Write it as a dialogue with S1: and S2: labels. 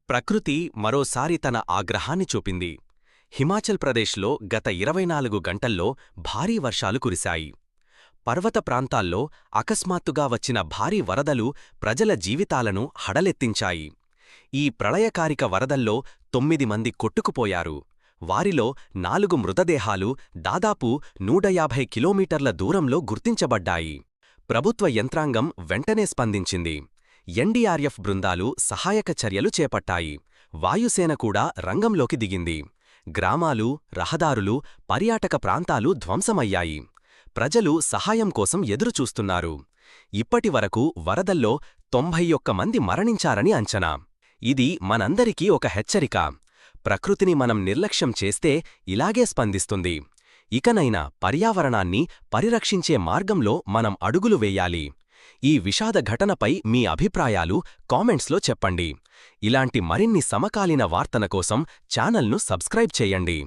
S1: ప్రకృతి మరోసారి తన ఆగ్రహాన్ని చూపింది. హిమాచల్ ప్రదేశ్లో గత 24 గంటల్లో భారీ వర్షాలు కురిశాయి. పర్వత ప్రాంతాల్లో అకస్మాత్తుగా వచ్చిన భారీ వరదలు ప్రజల జీవితాలను హడలెత్తించాయి. ఈ ప్రళయకారిక వరదల్లో 9 మంది కొట్టుకుపోయారు. వారిలో 4 మృతదేహాలు దాదాపు 150 కిలోమీటర్ల దూరంలో గుర్తించబడ్డాయి. ప్రభుత్వ యంత్రాంగం వెంటనే స్పందించింది. ఎన్డీఆర్ఎఫ్ బృందాలు సహాయక చర్యలు చేపట్టాయి. వాయుసేన కూడా రంగంలోకి దిగింది. గ్రామాలు, రహదారులు, పర్యాటక ప్రాంతాలు ధ్వంసమయ్యాయి. ప్రజలు సహాయం కోసం ఎదురుచూస్తున్నారు. ఇప్పటివరకు వరదల్లో 91 మంది మరణించారని అంచనా. ఇది మనందరికీ ఒక హెచ్చరిక. ప్రకృతిని మనం నిర్లక్ష్యం చేస్తే ఇలాగే స్పందిస్తుంది. ఇకనైనా పర్యావరణాన్ని పరిరక్షించే మార్గంలో మనం అడుగులు వేయాలి. ఈ విషాద ఘటనపై మీ అభిప్రాయాలు కామెంట్స్లో చెప్పండి. ఇలాంటి మరిన్ని సమకాలీన వార్తల కోసం ఛానల్ను సబ్స్క్రైబ్ చేయండి.